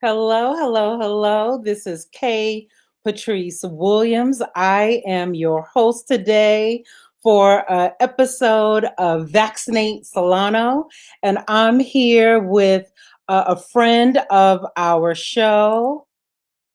Hello, hello, hello. This is Patrice Williams. I am your host today for an episode of Vaccinate Solano, and I'm here with a friend of our show.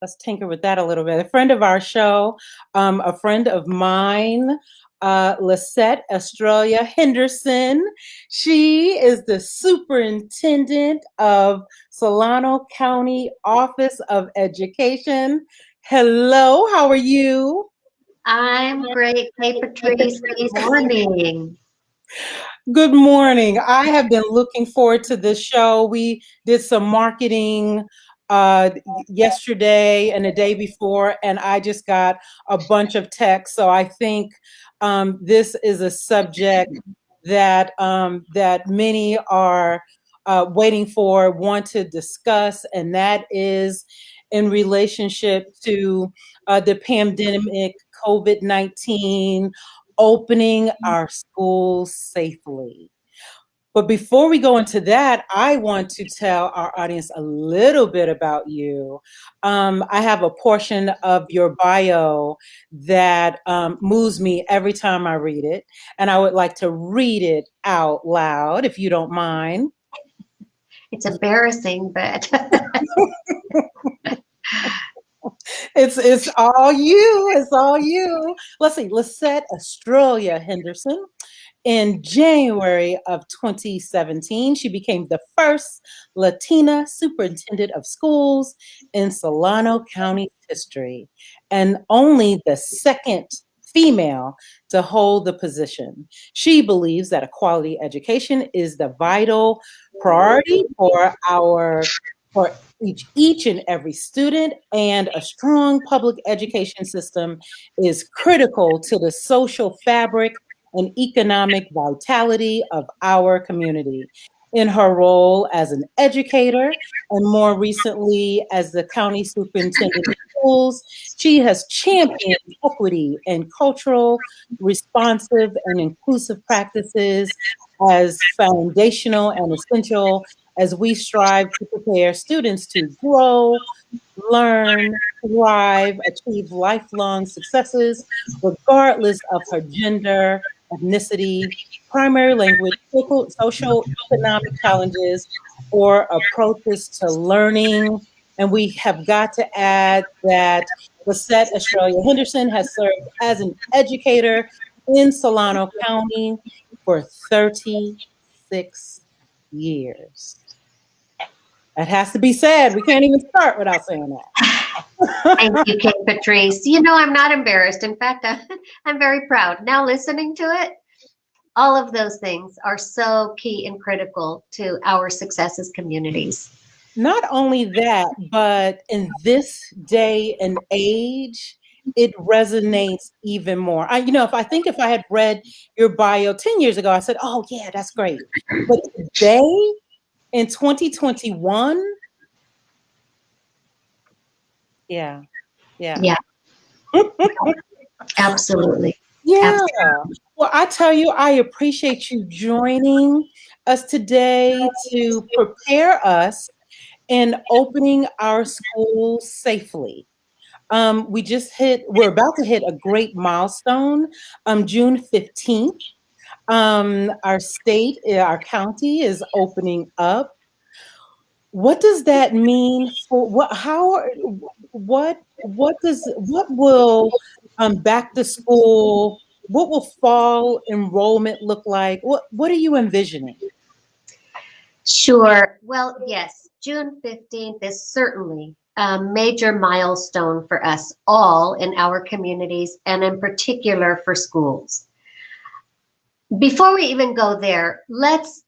Let's tinker with that a little bit. A friend of our show, a friend of mine, Lisette Estrella-Henderson. She is the superintendent of Solano County Office of Education. Hello, how are you? I'm great. Hey, Patrice. Good morning. Good morning. I have been looking forward to this show. We did some marketing uh, yesterday and the day before, and I just got a bunch of texts. So I think this is a subject that many are waiting for, want to discuss, and that is in relationship to the pandemic, COVID-19, opening our schools safely. But before we go into that, I want to tell our audience a little bit about you. I have a portion of your bio that moves me every time I read it, and I would like to read it out loud, if you don't mind. It's embarrassing, but It's all you. It's all you. Let's see. Lisette Estrella-Henderson. In January of 2017, she became the first Latina superintendent of schools in Solano County history, and only the second female to hold the position. She believes that a quality education is the vital priority for each and every student, and a strong public education system is critical to the social fabric and economic vitality of our community. In her role as an educator and more recently as the county superintendent of schools, she has championed equity and cultural, responsive, and inclusive practices as foundational and essential as we strive to prepare students to grow, learn, thrive, achieve lifelong successes, regardless of her gender, ethnicity, primary language, social economic challenges, or approaches to learning. And we have got to add that Lisette Estrella-Henderson has served as an educator in Solano County for 36 years. That has to be said. We can't even start without saying that. thank you, Kate Patrice. I'm not embarrassed. In fact, I'm very proud. Now listening to it, all of those things are so key and critical to our success as communities. Not only that, but in this day and age, it resonates even more. If I had read your bio 10 years ago, I said, oh yeah, that's great. But today, in 2021, yeah. Absolutely. Yeah. Absolutely. Well, I tell you, I appreciate you joining us today to prepare us in opening our schools safely. We're about to hit a great milestone, June 15th. Our county is opening up. What does that mean for what will back to school, what will fall enrollment look like? What are you envisioning? Sure. Well, yes, June 15th is certainly a major milestone for us all in our communities and in particular for schools. Before we even go there, let's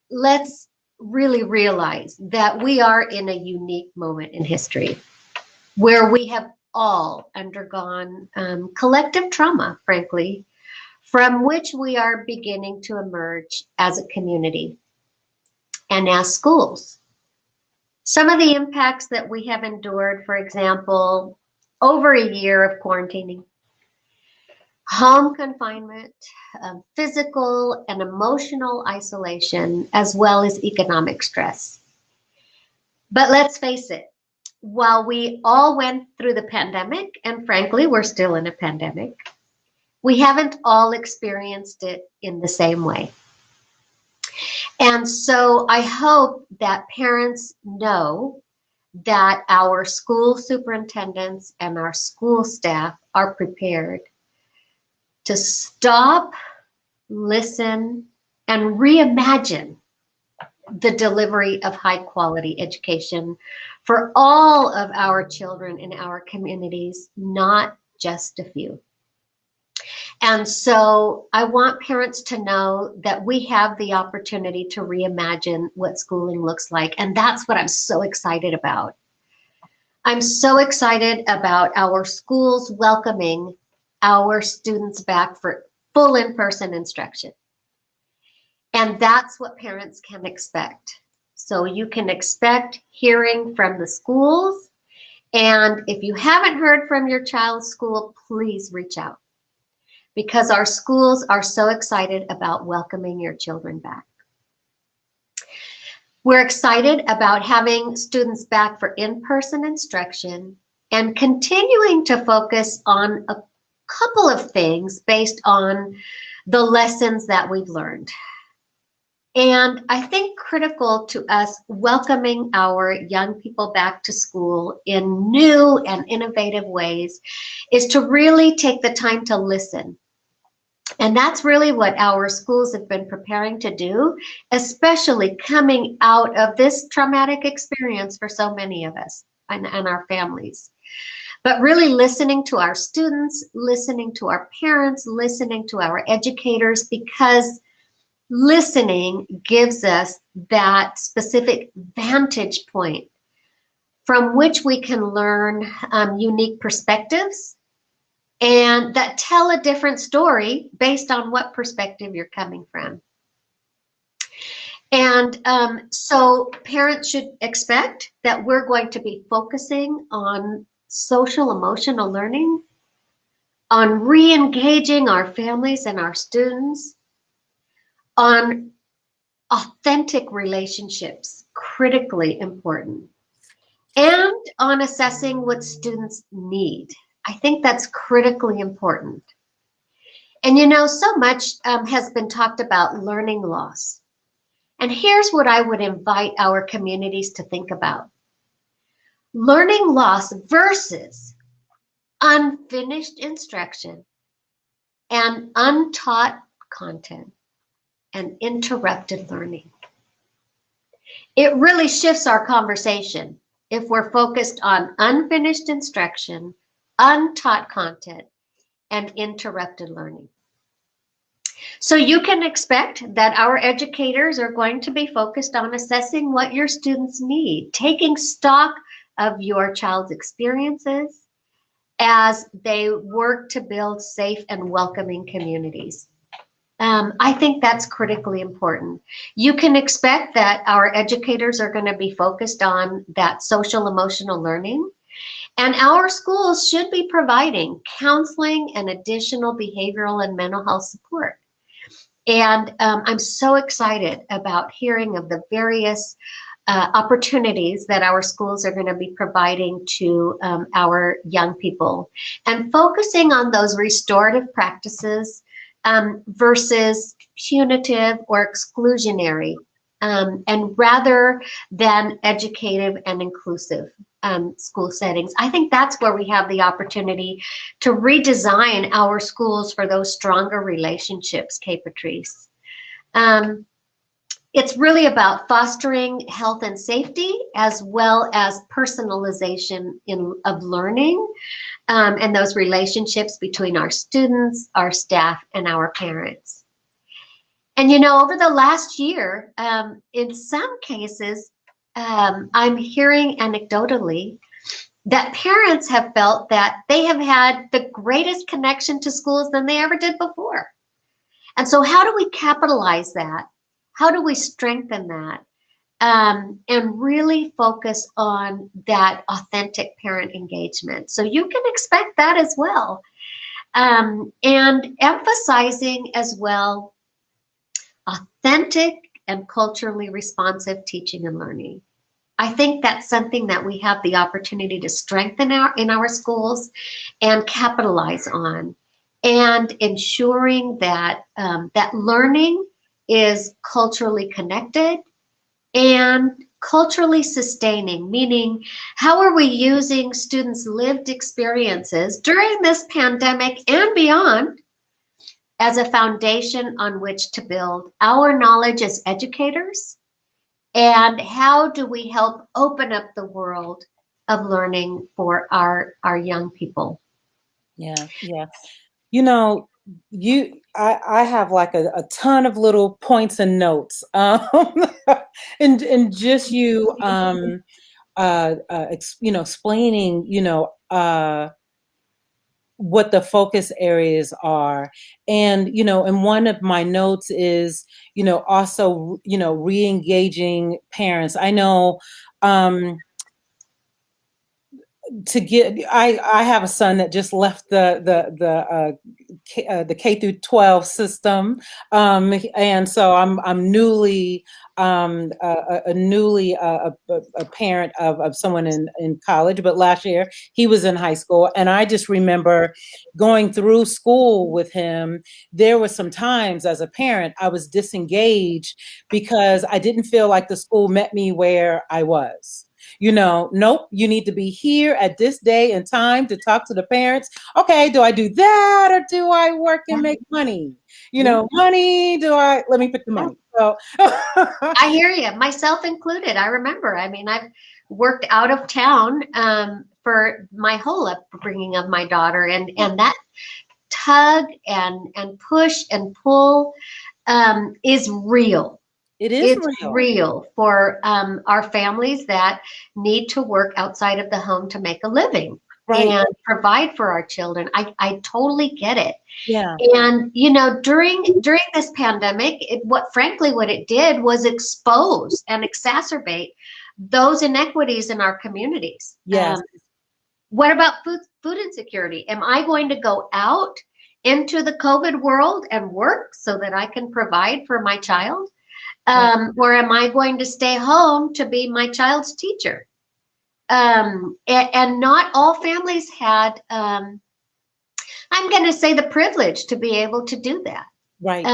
really realize that we are in a unique moment in history where we have all undergone collective trauma, frankly, from which we are beginning to emerge as a community and as schools. Some of the impacts that we have endured, for example, over a year of quarantining, home confinement, physical and emotional isolation, as well as economic stress. But let's face it, while we all went through the pandemic, and frankly, we're still in a pandemic, we haven't all experienced it in the same way. And so I hope that parents know that our school superintendents and our school staff are prepared to stop, listen, and reimagine the delivery of high quality education for all of our children in our communities, not just a few. And so I want parents to know that we have the opportunity to reimagine what schooling looks like. And that's what I'm so excited about. I'm so excited about our schools welcoming our students back for full in-person instruction. And that's what parents can expect. So you can expect hearing from the schools. And if you haven't heard from your child's school, please reach out, because our schools are so excited about welcoming your children back. We're excited about having students back for in-person instruction and continuing to focus on a couple of things based on the lessons that we've learned. And I think critical to us welcoming our young people back to school in new and innovative ways is to really take the time to listen. And that's really what our schools have been preparing to do, especially coming out of this traumatic experience for so many of us and our families. But really listening to our students, listening to our parents, listening to our educators, because listening gives us that specific vantage point from which we can learn unique perspectives and that tell a different story based on what perspective you're coming from. And so parents should expect that we're going to be focusing on social emotional learning, on re-engaging our families and our students, on authentic relationships, critically important, and on assessing what students need. I think that's critically important. And you know, so much has been talked about learning loss. And here's what I would invite our communities to think about. Learning loss versus unfinished instruction and untaught content and interrupted learning. It really shifts our conversation if we're focused on unfinished instruction, untaught content, and interrupted learning. So you can expect that our educators are going to be focused on assessing what your students need, taking stock of your child's experiences as they work to build safe and welcoming communities. I think that's critically important. You can expect that our educators are going to be focused on that social emotional learning, and our schools should be providing counseling and additional behavioral and mental health support. And I'm so excited about hearing of the various opportunities that our schools are going to be providing to our young people, and focusing on those restorative practices versus punitive or exclusionary, and rather than educative and inclusive school settings. I think that's where we have the opportunity to redesign our schools for those stronger relationships, Patrice. It's really about fostering health and safety as well as personalization of learning, and those relationships between our students, our staff, and our parents. And you know, over the last year, in some cases, I'm hearing anecdotally that parents have felt that they have had the greatest connection to schools than they ever did before. And so how do we capitalize that? How do we strengthen that? And really focus on that authentic parent engagement. So you can expect that as well. And emphasizing as well authentic and culturally responsive teaching and learning. I think that's something that we have the opportunity to strengthen in our schools and capitalize on, and ensuring that that learning is culturally connected and culturally sustaining, meaning how are we using students' lived experiences during this pandemic and beyond as a foundation on which to build our knowledge as educators, and how do we help open up the world of learning for our young people? Yeah, yeah. You know, I have like a ton of little points and notes, and just you, explaining, what the focus areas are. And, and one of my notes is, also, re-engaging parents. I know, um, I have a son that just left the K through 12 system, and so I'm newly a newly a parent of someone in college. But last year he was in high school, and I just remember going through school with him. There were some times as a parent I was disengaged because I didn't feel like the school met me where I was. Nope, you need to be here at this day and time to talk to the parents. Okay, do I do that or do I work and make money? Money, let me pick the money. So I hear you, myself included. I remember, I mean, I've worked out of town for my whole upbringing of my daughter, and that tug and push and pull is real. it is It's real. real for our families that need to work outside of the home to make a living Right. and provide for our children. I totally get it. Yeah. And during this pandemic, what it did was expose and exacerbate those inequities in our communities. Yes. What about food insecurity? Am I going to go out into the COVID world and work so that I can provide for my child? Or am I going to stay home to be my child's teacher? And not all families had, I'm going to say, the privilege to be able to do that. Right.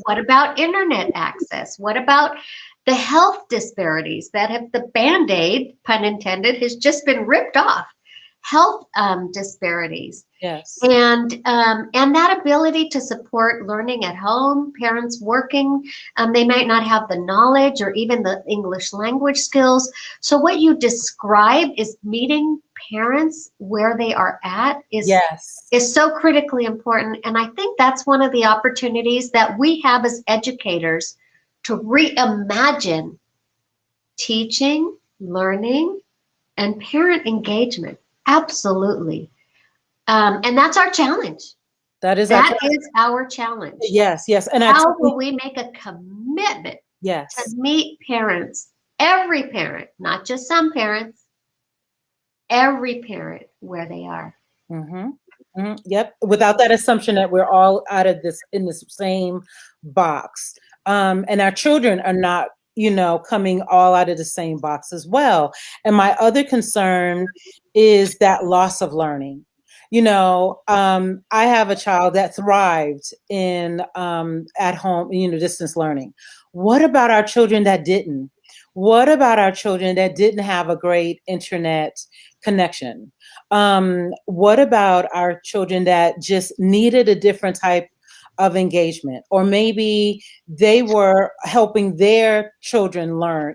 What about internet access? What about the health disparities that have the Band-Aid, pun intended, has just been ripped off? Health disparities. Yes. And that ability to support learning at home, parents working, they might not have the knowledge or even the English language skills. So what you describe is meeting parents where they are at is so critically important. And I think that's one of the opportunities that we have as educators to reimagine teaching, learning, and parent engagement. Absolutely. And that's our challenge. That is our challenge. Yes, yes. And how will we make a commitment to meet parents, every parent, not just some parents, every parent where they are. Mm-hmm. Mm-hmm. Yep. Without that assumption that we're all out of this in this same box. And our children are not, coming all out of the same box as well. And my other concern is that loss of learning. I have a child that thrived in at home, distance learning. What about our children that didn't? What about our children that didn't have a great internet connection? What about our children that just needed a different type of engagement? Or maybe they were helping their children learn.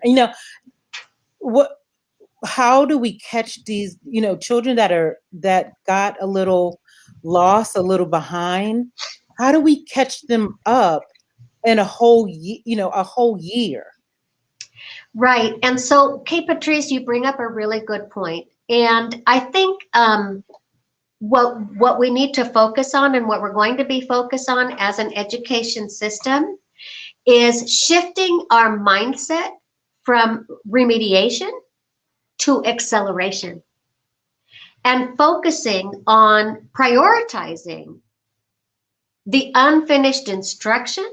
How do we catch these, children that got a little lost, a little behind? How do we catch them up in a whole year? Right. And so, Patrice, you bring up a really good point. And I think what we need to focus on, and what we're going to be focused on as an education system, is shifting our mindset from remediation to acceleration, and focusing on prioritizing the unfinished instruction,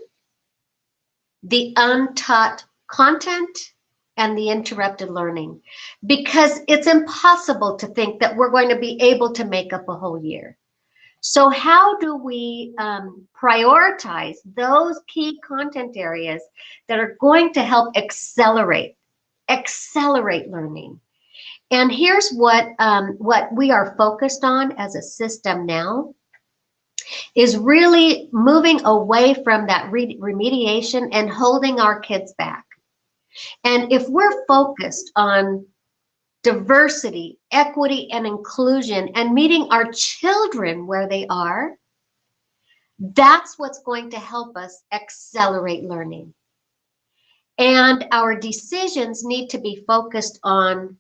the untaught content, and the interrupted learning, because it's impossible to think that we're going to be able to make up a whole year. So how do we prioritize those key content areas that are going to help accelerate learning? And here's what we are focused on as a system now, is really moving away from that remediation and holding our kids back. And if we're focused on diversity, equity, and inclusion, and meeting our children where they are, that's what's going to help us accelerate learning. And our decisions need to be focused on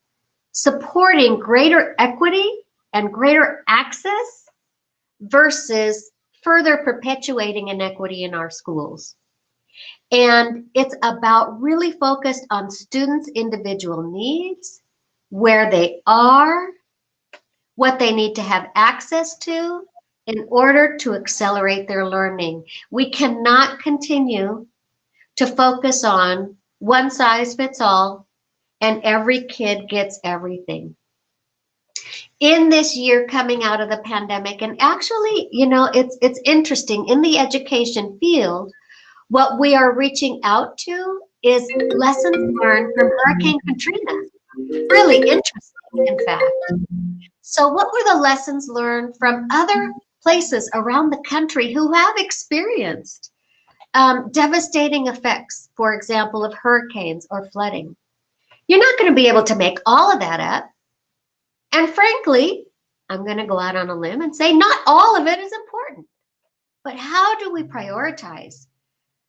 supporting greater equity and greater access versus further perpetuating inequity in our schools. And it's about really focused on students' individual needs, where they are, what they need to have access to in order to accelerate their learning. We cannot continue to focus on one size fits all and every kid gets everything. In this year coming out of the pandemic, and actually, you know, it's interesting, in the education field, what we are reaching out to is lessons learned from Hurricane Katrina. Really interesting, in fact. So what were the lessons learned from other places around the country who have experienced devastating effects, for example, of hurricanes or flooding? You're not going to be able to make all of that up. And frankly, I'm going to go out on a limb and say not all of it is important. But how do we prioritize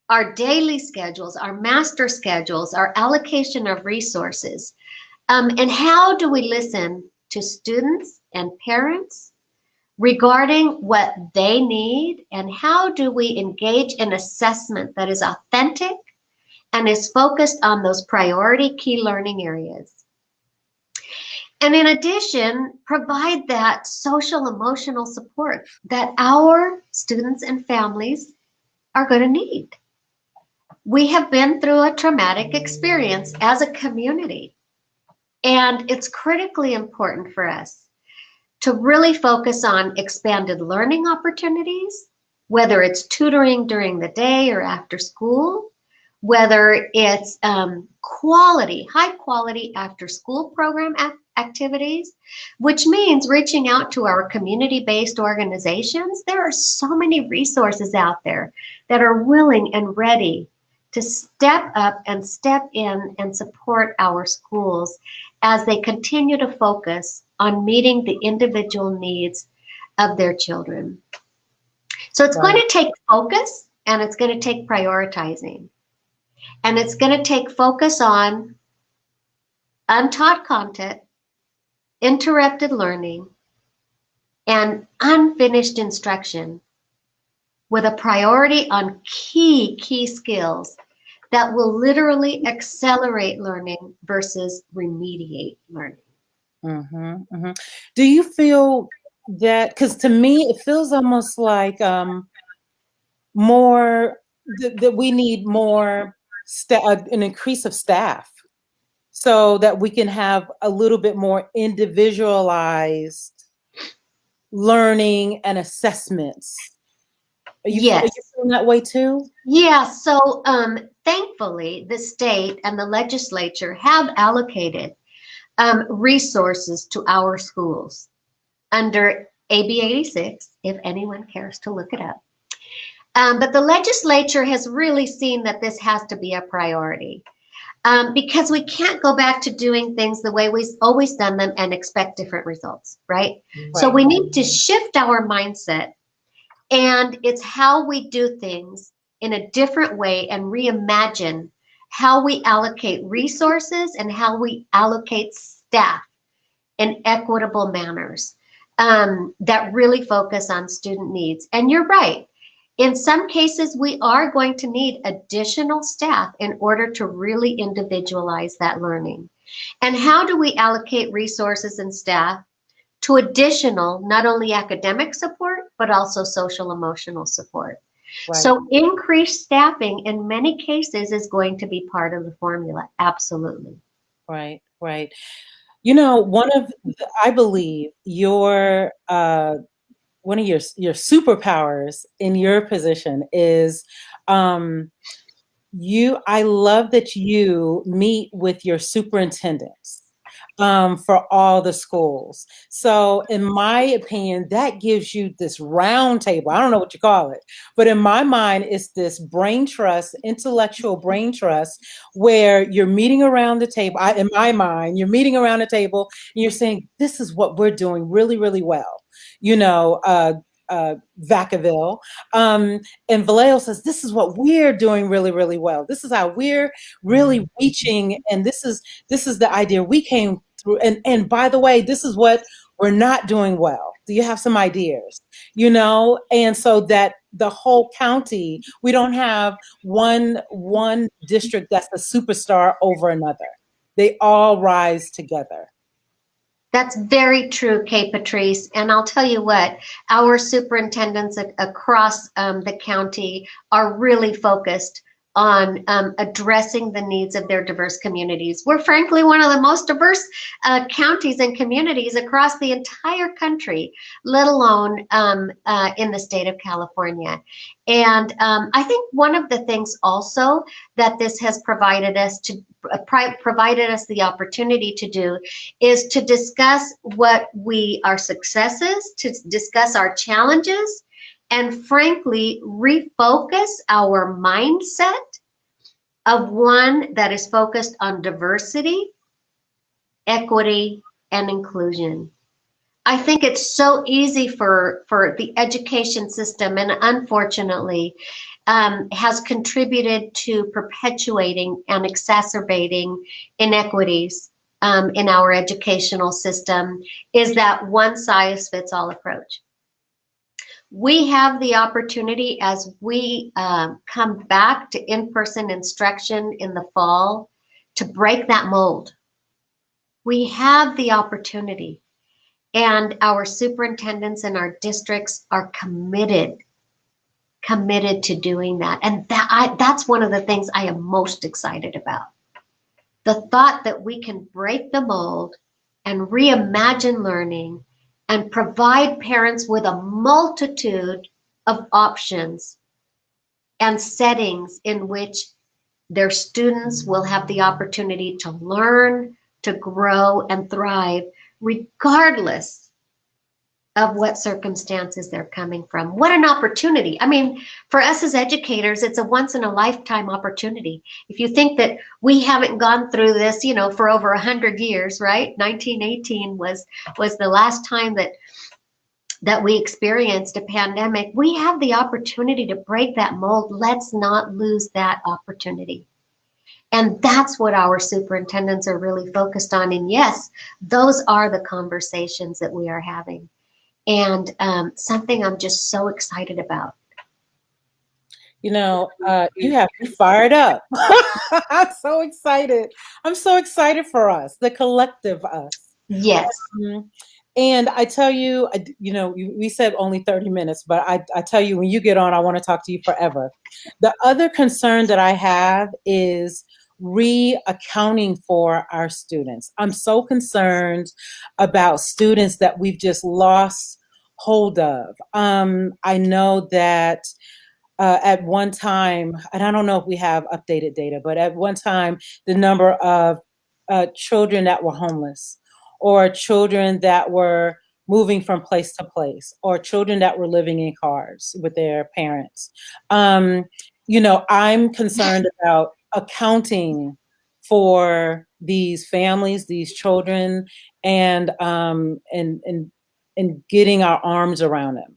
our daily schedules, our master schedules, our allocation of resources? And how do we listen to students and parents regarding what they need? And how do we engage in assessment that is authentic and is focused on those priority key learning areas? And in addition, provide that social emotional support that our students and families are going to need. We have been through a traumatic experience as a community, and it's critically important for us to really focus on expanded learning opportunities, whether it's tutoring during the day or after school, whether it's high quality after school program activities, which means reaching out to our community-based organizations. There are so many resources out there that are willing and ready to step up and step in and support our schools as they continue to focus on meeting the individual needs of their children. So it's going to take focus, and it's going to take prioritizing. And it's going to take focus on untaught content, interrupted learning, and unfinished instruction, with a priority on key skills that will literally accelerate learning versus remediate learning. Mm-hmm, mm-hmm. Do you feel that, because to me it feels almost like more that we need more an increase of staff, so that we can have a little bit more individualized learning and assessments? Are you feeling that way too? Yeah, so thankfully the state and the legislature have allocated resources to our schools under AB 86, if anyone cares to look it up. But the legislature has really seen that this has to be a priority, because we can't go back to doing things the way we've always done them and expect different results, right? So we need to shift our mindset, and it's how we do things in a different way and reimagine how we allocate resources and how we allocate staff in equitable manners that really focus on student needs. And you're right. In some cases, we are going to need additional staff in order to really individualize that learning. And how do we allocate resources and staff to additional, not only academic support, but also social emotional support? Right. So increased staffing in many cases is going to be part of the formula. Absolutely. Right. Right. You know, I believe one of your superpowers in your position is um, I love that you meet with your superintendents for all the schools. So, in my opinion, that gives you this round table. I don't know what you call it, but in my mind, it's this brain trust, intellectual brain trust, where you're meeting around the table. In my mind, you're meeting around the table and you're saying, this is what we're doing really, really well. You know, Vacaville. And Vallejo says, this is what we're doing really, really well. This is how we're really reaching. And this is the idea we came through. And by the way, this is what we're not doing well. Do you have some ideas? You know, and so that the whole county, we don't have one district that's a superstar over another. They all rise together. That's very true, Kay Patrice. And I'll tell you what, our superintendents across the county are really focused on addressing the needs of their diverse communities. We're frankly one of the most diverse counties and communities across the entire country, let alone in the state of California. And I think one of the things also that this has provided us the opportunity to do is to discuss what our successes, to discuss our challenges, and frankly, refocus our mindset of one that is focused on diversity, equity, and inclusion. I think it's so easy for the education system, and unfortunately, has contributed to perpetuating and exacerbating inequities in our educational system, is that one size fits all approach. We have the opportunity as we come back to in-person instruction in the fall to break that mold. We have the opportunity, and our superintendents and our districts are committed to doing that. And that's one of the things I am most excited about. The thought that we can break the mold and reimagine learning and provide parents with a multitude of options and settings in which their students will have the opportunity to learn, to grow, and thrive, regardless of what circumstances they're coming from. What an opportunity. I mean, for us as educators, it's a once in a lifetime opportunity. If you think that we haven't gone through this, you know, for over 100 years, right? 1918 was the last time that we experienced a pandemic. We have the opportunity to break that mold. Let's not lose that opportunity. And that's what our superintendents are really focused on. And yes, those are the conversations that we are having. And something I'm just so excited about. You know, you have me fired up. I'm so excited. I'm so excited for us, the collective us. Yes. And I tell you, you know, we said only 30 minutes, but I tell you, when you get on, I want to talk to you forever. The other concern that I have is re-accounting for our students. I'm so concerned about students that we've just lost hold of. I know that at one time, and I don't know if we have updated data, but at one time, the number of children that were homeless, or children that were moving from place to place, or children that were living in cars with their parents. You know, I'm concerned about accounting for these families, these children, and getting our arms around them.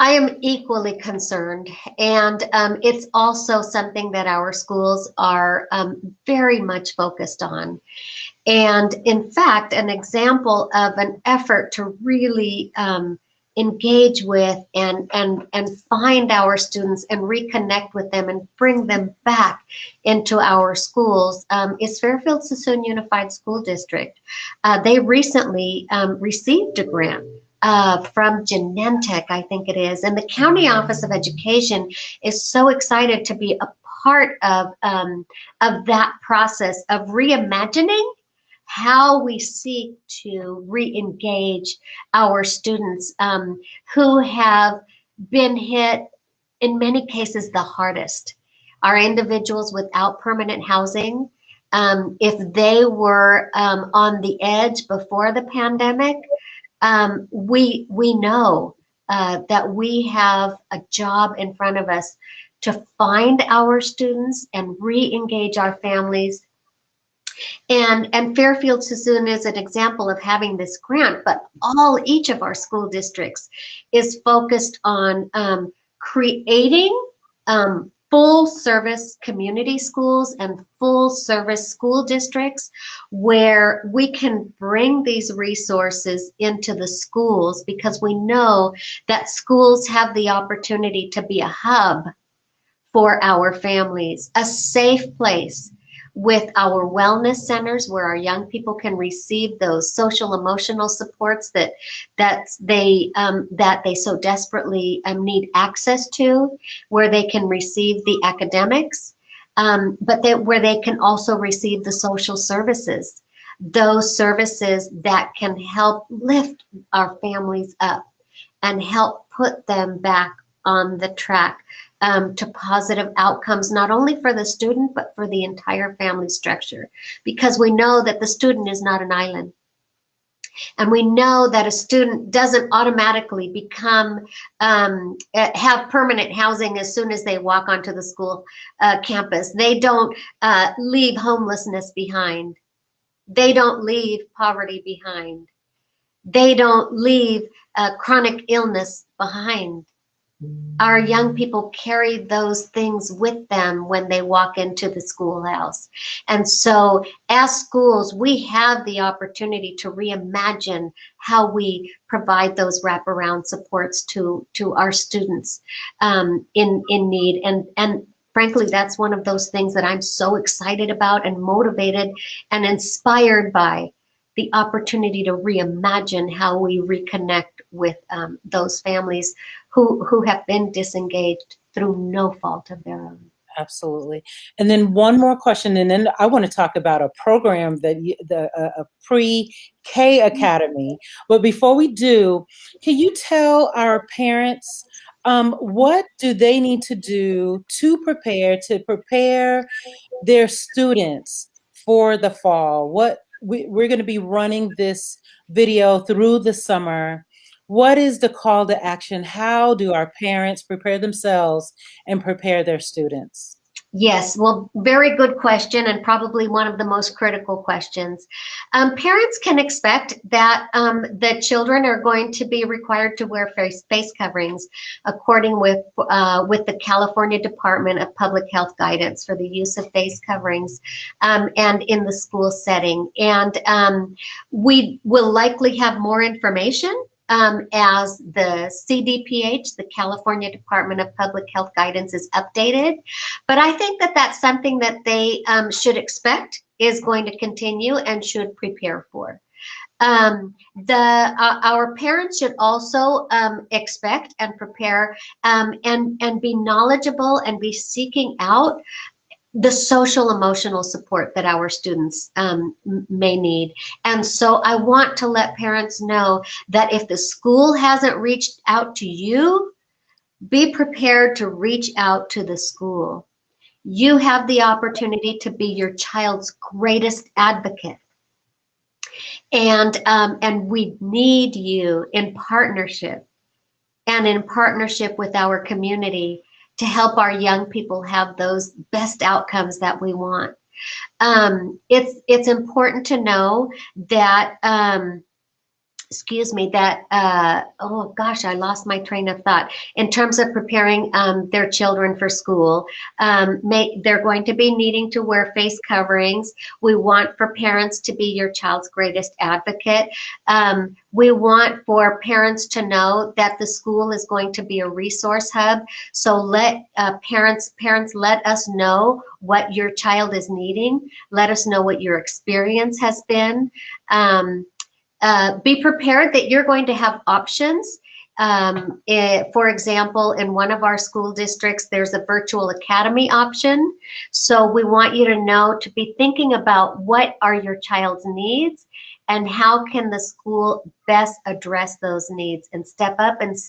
I am equally concerned, and it's also something that our schools are very much focused on. And in fact, an example of an effort to really engage with and find our students and reconnect with them and bring them back into our schools is Fairfield Suisun Unified School District. They recently received a grant from Genentech, I think it is. And the County Office of Education is so excited to be a part of that process of reimagining how we seek to re-engage our students who have been hit, in many cases, the hardest. Our individuals without permanent housing, if they were on the edge before the pandemic, we know that we have a job in front of us to find our students and re-engage our families. And Fairfield Sassoon is an example of having this grant, but each of our school districts is focused on creating full service community schools and full service school districts where we can bring these resources into the schools, because we know that schools have the opportunity to be a hub for our families, a safe place with our wellness centers where our young people can receive those social emotional supports that they so desperately need access to, where they can receive the academics, but where they can also receive the social services, those services that can help lift our families up and help put them back on the track to positive outcomes, not only for the student, but for the entire family structure. Because we know that the student is not an island. And we know that a student doesn't automatically become, have permanent housing as soon as they walk onto the school campus. They don't leave homelessness behind. They don't leave poverty behind. They don't leave chronic illness behind. Our young people carry those things with them when they walk into the schoolhouse. And so as schools, we have the opportunity to reimagine how we provide those wraparound supports to our students in need. And frankly, that's one of those things that I'm so excited about and motivated and inspired by, the opportunity to reimagine how we reconnect with those families who have been disengaged through no fault of their own. Absolutely. And then one more question, and then I want to talk about a program that a pre-K academy. But before we do, can you tell our parents what do they need to do to prepare their students for the fall? We're going to be running this video through the summer. What is the call to action? How do our parents prepare themselves and prepare their students? Yes, well, very good question, and probably one of the most critical questions. Parents can expect that the children are going to be required to wear face coverings, according with the California Department of Public Health guidance for the use of face coverings, and in the school setting. And we will likely have more information as the CDPH, the California Department of Public Health guidance, is updated. But I think that that's something that they should expect is going to continue and should prepare for. Our parents should also expect and prepare and be knowledgeable and be seeking out the social emotional support that our students may need. And so I want to let parents know that if the school hasn't reached out to you, be prepared to reach out to the school. You have the opportunity to be your child's greatest advocate. And we need you in partnership with our community to help our young people have those best outcomes that we want. It's important to know that, oh gosh, I lost my train of thought. In terms of preparing their children for school, they're going to be needing to wear face coverings. We want for parents to be your child's greatest advocate. We want for parents to know that the school is going to be a resource hub. So let parents let us know what your child is needing. Let us know what your experience has been. Be prepared that you're going to have options. For example, in one of our school districts, there's a virtual academy option. So we want you to know to be thinking about what are your child's needs and how can the school best address those needs and step up and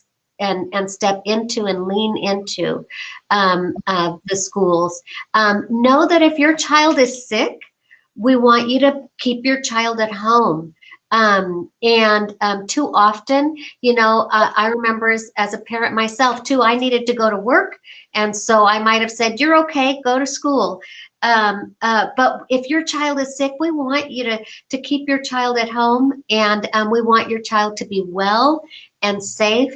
step into and lean into the schools. Know that if your child is sick, we want you to keep your child at home. Too often, I remember as a parent myself too, I needed to go to work. And so I might have said, you're okay, go to school. But if your child is sick, we want you to keep your child at home, and we want your child to be well and safe.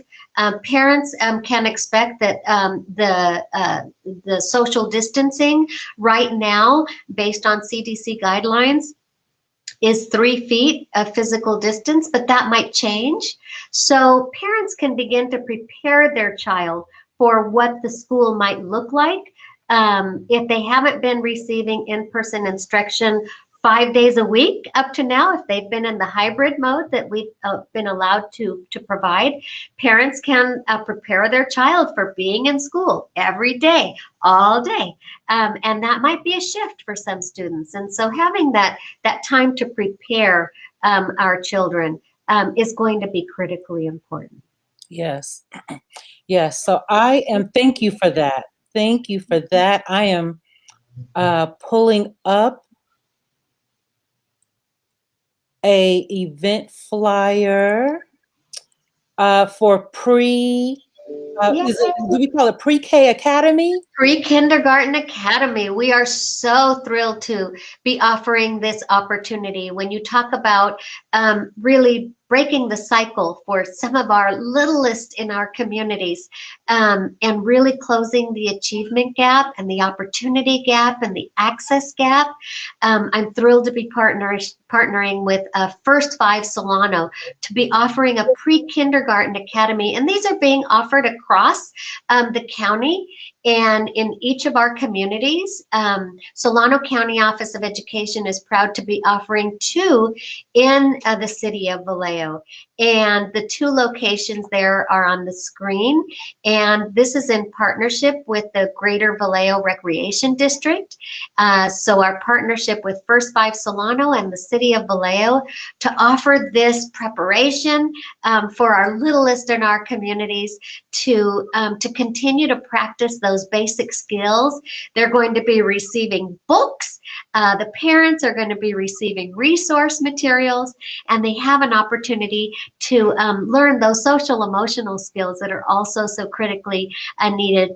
Parents can expect that the social distancing right now, based on CDC guidelines, is 3 feet of physical distance, but that might change. So parents can begin to prepare their child for what the school might look like. If they haven't been receiving in-person instruction 5 days a week up to now, if they've been in the hybrid mode that we've been allowed to provide, parents can prepare their child for being in school every day, all day. And that might be a shift for some students. And so having that time to prepare our children is going to be critically important. Yes. Yes. So thank you for that. Thank you for that. I am pulling up a event flyer for do we call it Pre-K Academy? Pre-Kindergarten Academy. We are so thrilled to be offering this opportunity. When you talk about really breaking the cycle for some of our littlest in our communities, and really closing the achievement gap and the opportunity gap and the access gap, I'm thrilled to be partnering with First 5 Solano to be offering a pre-kindergarten academy. And these are being offered across the county and in each of our communities. Solano County Office of Education is proud to be offering 2 in the city of Vallejo. And the 2 locations there are on the screen. And this is in partnership with the Greater Vallejo Recreation District. So our partnership with First 5 Solano and the city of Vallejo to offer this preparation for our littlest in our communities to continue to practice those basic skills. They're going to be receiving books. The parents are going to be receiving resource materials, and they have an opportunity to learn those social emotional skills that are also so critically needed.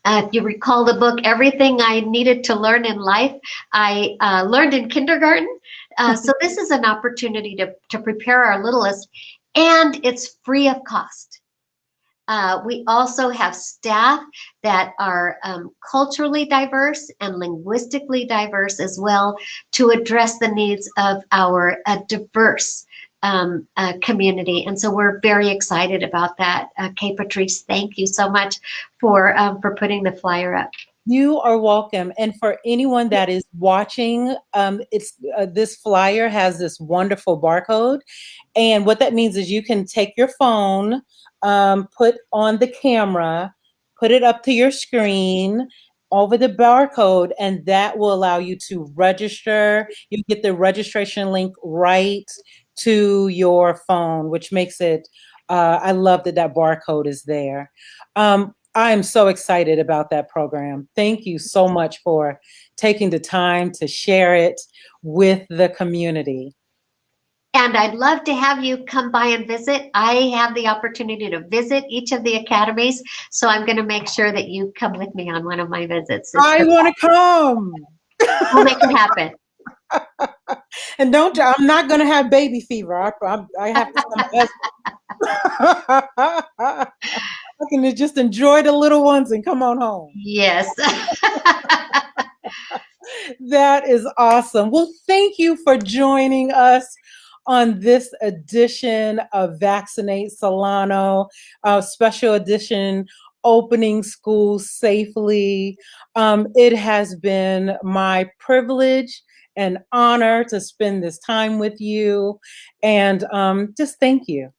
If you recall the book, Everything I Needed to Learn in Life, I learned in kindergarten. So this is an opportunity to prepare our littlest, and it's free of cost. We also have staff that are culturally diverse and linguistically diverse as well to address the needs of our diverse community. And so we're very excited about that. Kay Patrice, thank you so much for putting the flyer up. You are welcome. And for anyone that is watching, this flyer has this wonderful barcode. And what that means is you can take your phone, put on the camera, put it up to your screen over the barcode, and that will allow you to register. You get the registration link right to your phone, which makes it, I love that barcode is there. I'm so excited about that program. Thank you so much for taking the time to share it with the community. And I'd love to have you come by and visit. I have the opportunity to visit each of the academies, so I'm going to make sure that you come with me on one of my visits. I want to come. We'll make it happen. And I'm not going to have baby fever. I have to I can just enjoy the little ones and come on home. Yes. That is awesome. Well, thank you for joining us on this edition of Vaccinate Solano, special edition opening schools safely. It has been my privilege and honor to spend this time with you. And just thank you.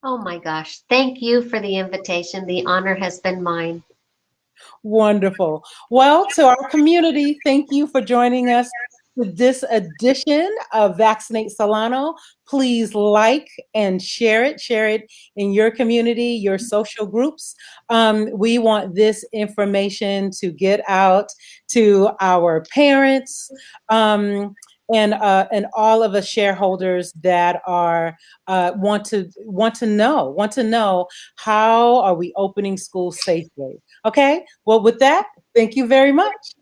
Oh my gosh. Thank you for the invitation. The honor has been mine. Wonderful. Well, to our community, thank you for joining us for this edition of Vaccinate Solano. Please like and share it. Share it in your community, your social groups. We want this information to get out to our parents. And all of the shareholders that are want to know how are we opening schools safely. Okay, well, with that, thank you very much.